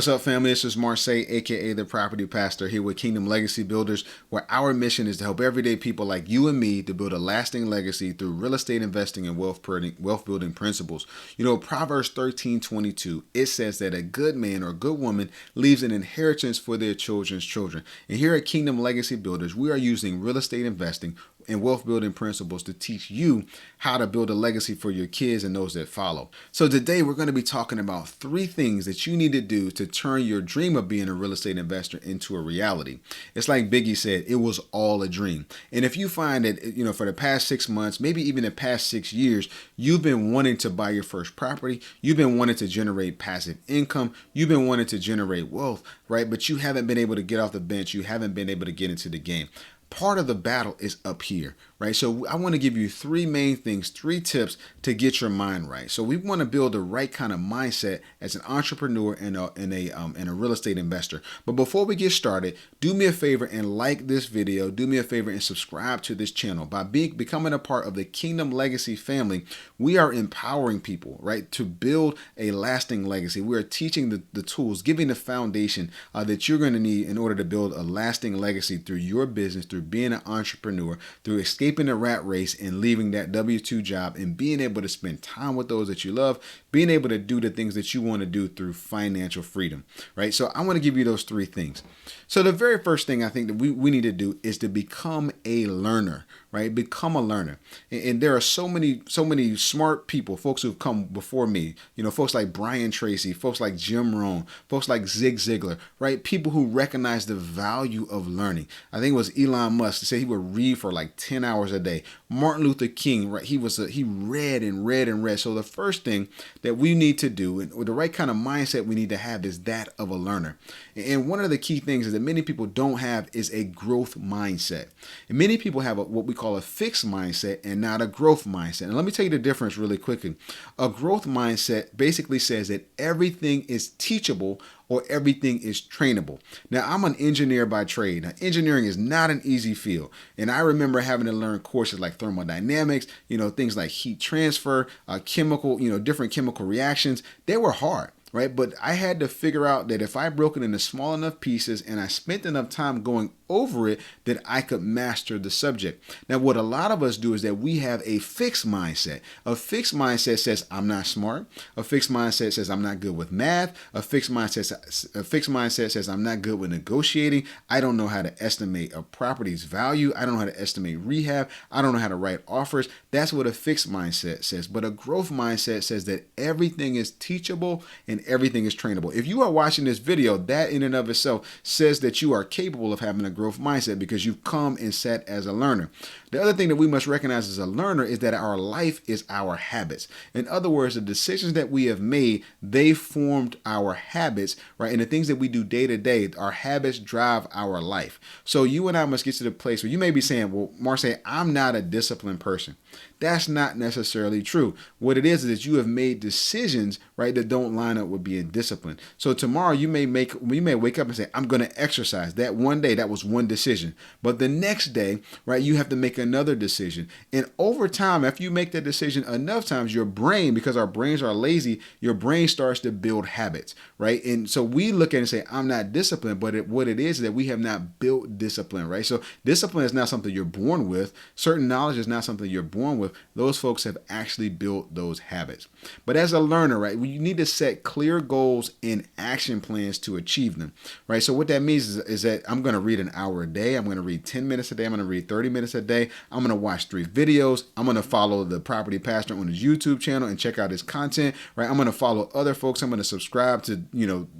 what's up, family? This is Marseille, aka the Property Pastor, here with Kingdom Legacy Builders, where our mission is to help everyday people like you and me to build a lasting legacy through real estate investing and wealth building principles. You know, Proverbs 13:22, it says that a good man or a good woman leaves an inheritance for their children's children. And here at Kingdom Legacy Builders, we are using real estate investing and wealth building principles to teach you how to build a legacy for your kids and those that follow. So today we're going to be talking about 3 things that you need to do to turn your dream of being a real estate investor into a reality. It's like Biggie said, it was all a dream. And if you find that, you know, for the past 6 months, maybe even the past 6 years, you've been wanting to buy your first property, you've been wanting to generate passive income, you've been wanting to generate wealth, right? But you haven't been able to get off the bench, you haven't been able to get into the game. Part of the battle is up here, right? So I want to give you 3 main things, 3 tips to get your mind right. So we want to build the right kind of mindset as an entrepreneur and a real estate investor. But before we get started, do me a favor and like this video. Do me a favor and subscribe to this channel. By becoming a part of the Kingdom Legacy family, we are empowering people, right, to build a lasting legacy. We are teaching the tools, giving the foundation that you're going to need in order to build a lasting legacy through your business, through being an entrepreneur, through escaping the rat race and leaving that W-2 job and being able to spend time with those that you love, being able to do the things that you want to do through financial freedom, right? So I want to give you those 3 things. So the very first thing I think that we need to do is to become a learner, right? Become a learner. And there are so many smart people, folks who've come before me, you know, folks like Brian Tracy, folks like Jim Rohn, folks like Zig Ziglar, right? People who recognize the value of learning. I think it was Elon Musk said he would read for like 10 hours a day. Martin Luther King, right? He read and read and read. So the first thing that we need to do, and the right kind of mindset we need to have, is that of a learner. And one of the key things is that many people don't have is a growth mindset. And many people have what we call a fixed mindset and not a growth mindset. And let me tell you the difference really quickly. A growth mindset basically says that everything is teachable or everything is trainable. Now, I'm an engineer by trade. Now, engineering is not an easy field. And I remember having to learn courses like thermodynamics, you know, things like heat transfer, chemical, you know, different chemical reactions. They were hard, right? But I had to figure out that if I broke it into small enough pieces and I spent enough time going over it, that I could master the subject. Now, what a lot of us do is that we have a fixed mindset. A fixed mindset says, I'm not smart. A fixed mindset says, I'm not good with math. A fixed mindset says, I'm not good with negotiating. I don't know how to estimate a property's value. I don't know how to estimate rehab. I don't know how to write offers. That's what a fixed mindset says. But a growth mindset says that everything is teachable and everything is trainable. If you are watching this video, that in and of itself says that you are capable of having a growth mindset because you've come and sat as a learner. The other thing that we must recognize as a learner is that our life is our habits. In other words, the decisions that we have made, they formed our habits, right? And the things that we do day to day, our habits drive our life. So you and I must get to the place where you may be saying, well, Marseille, I'm not a disciplined person. That's not necessarily true. What it is that you have made decisions, right, that don't line up with being disciplined. So tomorrow you may wake up and say, I'm going to exercise. That one day, that was one decision. But the next day, right, you have to make another decision. And over time, after you make that decision enough times, your brain, because our brains are lazy, your brain starts to build habits, right? And so we look at it and say, I'm not disciplined, but what it is that we have not built discipline, right? So discipline is not something you're born with. Certain knowledge is not something you're born with. Those folks have actually built those habits. But as a learner, right, you need to set clear goals and action plans to achieve them, right? So what that means is that I'm going to read an hour a day. I'm going to read 10 minutes a day. I'm going to read 30 minutes a day. I'm going to watch 3 videos. I'm going to follow the Property Pastor on his YouTube channel and check out his content, right? I'm going to follow other folks. I'm going to subscribe to,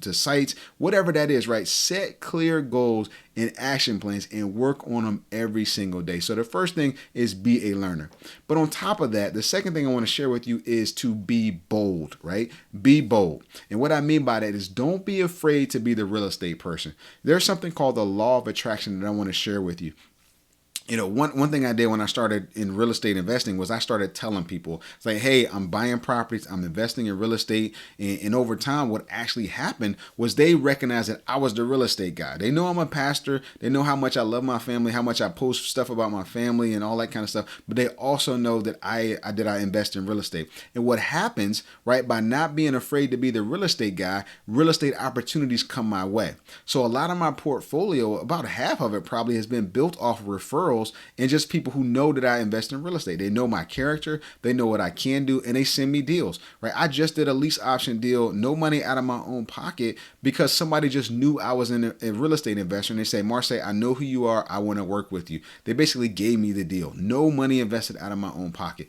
to sites, whatever that is, right? Set clear goals and action plans and work on them every single day. So the first thing is be a learner. But on top of that, the second thing I want to share with you is to be bold, right? Be bold. And what I mean by that is don't be afraid to be the real estate person. There's something called the law of attraction that I want to share with you. One thing I did when I started in real estate investing was I started telling people, it's like, hey, I'm buying properties, I'm investing in real estate. And over time, what actually happened was they recognized that I was the real estate guy. They know I'm a pastor. They know how much I love my family, how much I post stuff about my family and all that kind of stuff. But they also know that I invest in real estate. And what happens, right, by not being afraid to be the real estate guy, real estate opportunities come my way. So a lot of my portfolio, about half of it probably has been built off of referrals and just people who know that I invest in real estate. They know my character, they know what I can do, and they send me deals, right? I just did a lease option deal, no money out of my own pocket, because somebody just knew I was a real estate investor, and they say, Marseille, I know who you are, I want to work with you. They basically gave me the deal. No money invested out of my own pocket.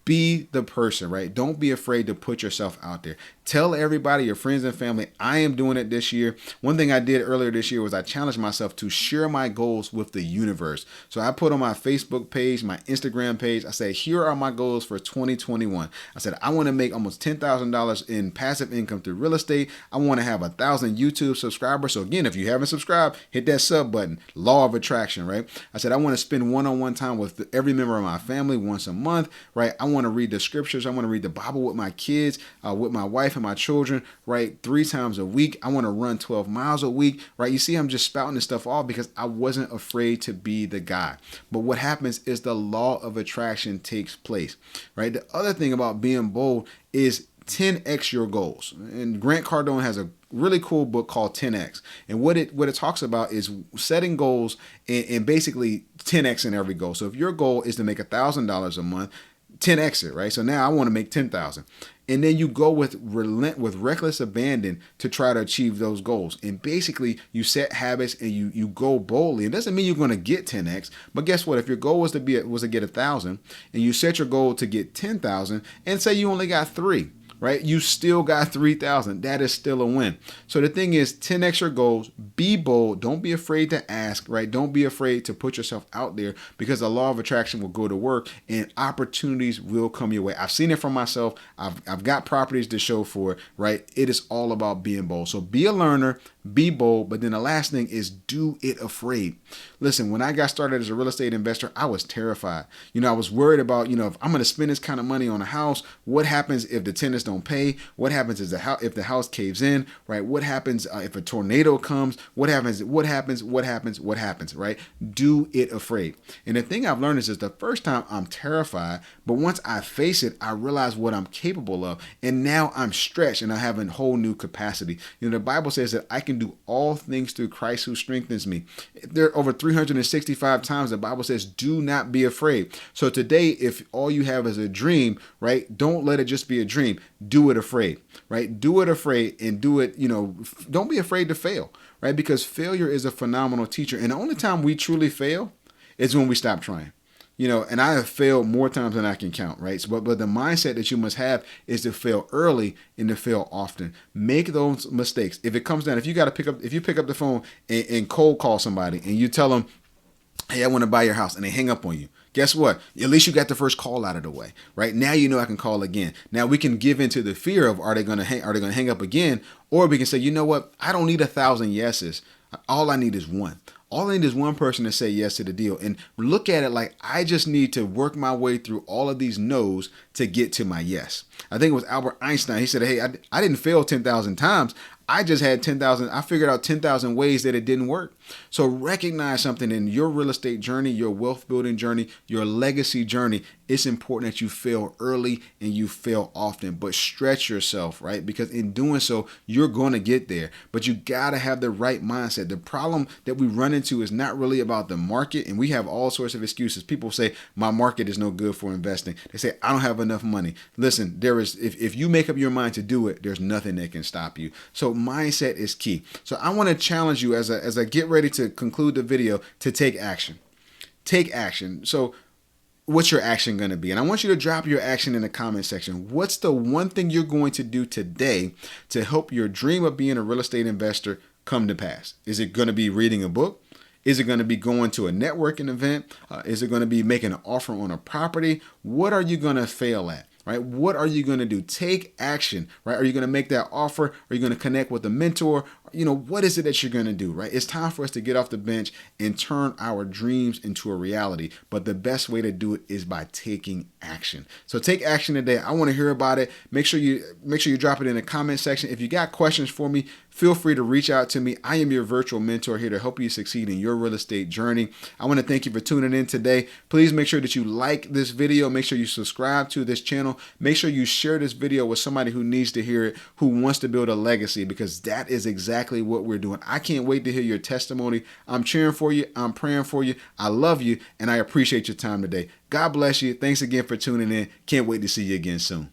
Be the person, right? Don't be afraid to put yourself out there. Tell everybody, your friends and family, I am doing it this year. One thing I did earlier this year was I challenged myself to share my goals with the universe. So I put on my Facebook page, my Instagram page, I said, here are my goals for 2021. I said, I want to make almost $10,000 in passive income through real estate. I want to have 1,000 YouTube subscribers. So again, if you haven't subscribed, hit that sub button. Law of attraction, right? I said, I want to spend one-on-one time with every member of my family once a month, right? I want to read the scriptures. I want to read the Bible with my kids, with my wife and my children, right? 3 times a week. I want to run 12 miles a week, right? You see, I'm just spouting this stuff off because I wasn't afraid to be the guy. But what happens is the law of attraction takes place, right? The other thing about being bold is 10x your goals. And Grant Cardone has a really cool book called 10x. And what it talks about is setting goals and basically 10x in every goal. So if your goal is to make $1,000 a month, 10x it, right? So now I want to make 10,000. And then you go with reckless abandon to try to achieve those goals. And basically you set habits and you go boldly. It doesn't mean you're going to get 10x, but guess what? If your goal was to get 1,000 and you set your goal to get 10,000 and say you only got 3, right? You still got 3,000. That is still a win. So the thing is, 10x your goals, be bold. Don't be afraid to ask, right? Don't be afraid to put yourself out there, because the law of attraction will go to work and opportunities will come your way. I've seen it for myself. I've got properties to show for it, right? It is all about being bold. So be a learner, be bold. But then the last thing is do it afraid. Listen, when I got started as a real estate investor, I was terrified. I was worried about, if I'm going to spend this kind of money on a house, what happens if the tenants don't pay? What happens if the house caves in, right? What happens if a tornado comes? What happens, right? Do it afraid. And the thing I've learned is the first time I'm terrified, but once I face it, I realize what I'm capable of. And now I'm stretched and I have a whole new capacity. The Bible says that I can do all things through Christ who strengthens me. There are over 365 times the Bible says, do not be afraid. So today, if all you have is a dream, right, don't let it just be a dream. Do it afraid, right? Do it afraid and do it, don't be afraid to fail, right? Because failure is a phenomenal teacher. And the only time we truly fail is when we stop trying. And I have failed more times than I can count, right? So, but the mindset that you must have is to fail early and to fail often. Make those mistakes. If it comes down, if you pick up the phone and cold call somebody and you tell them, hey, I want to buy your house, and they hang up on you. Guess what? At least you got the first call out of the way, right? Now I can call again. Now we can give into the fear of are they going to hang up again, or we can say, you know what? I don't need 1,000 yeses. All I need is one. All I need is one person to say yes to the deal. And look at it like I just need to work my way through all of these no's to get to my yes. I think it was Albert Einstein. He said, hey, I didn't fail 10,000 times. I just had 10,000. I figured out 10,000 ways that it didn't work. So recognize something in your real estate journey, your wealth building journey, your legacy journey. It's important that you fail early and you fail often, but stretch yourself, right? Because in doing so, you're going to get there, but you got to have the right mindset. The problem that we run into is not really about the market. And we have all sorts of excuses. People say my market is no good for investing. They say, I don't have enough money. Listen, if you make up your mind to do it, there's nothing that can stop you. So mindset is key. So I want to challenge you as I get ready to conclude the video to take action. Take action. So what's your action going to be? And I want you to drop your action in the comment section. What's the one thing you're going to do today to help your dream of being a real estate investor come to pass? Is it going to be reading a book? Is it going to be going to a networking event? Is it going to be making an offer on a property? What are you going to fail at? Right? What are you going to do? Take action, right? Are you going to make that offer? Are you going to connect with a mentor? what is it that you're going to do, right? It's time for us to get off the bench and turn our dreams into a reality. But the best way to do it is by taking action. So take action today. I want to hear about it. Make sure you drop it in the comment section. If you got questions for me, feel free to reach out to me. I am your virtual mentor here to help you succeed in your real estate journey. I want to thank you for tuning in today. Please make sure that you like this video. Make sure you subscribe to this channel. Make sure you share this video with somebody who needs to hear it, who wants to build a legacy, because that is exactly what we're doing. I can't wait to hear your testimony. I'm cheering for you. I'm praying for you. I love you, and I appreciate your time today. God bless you. Thanks again for tuning in. Can't wait to see you again soon.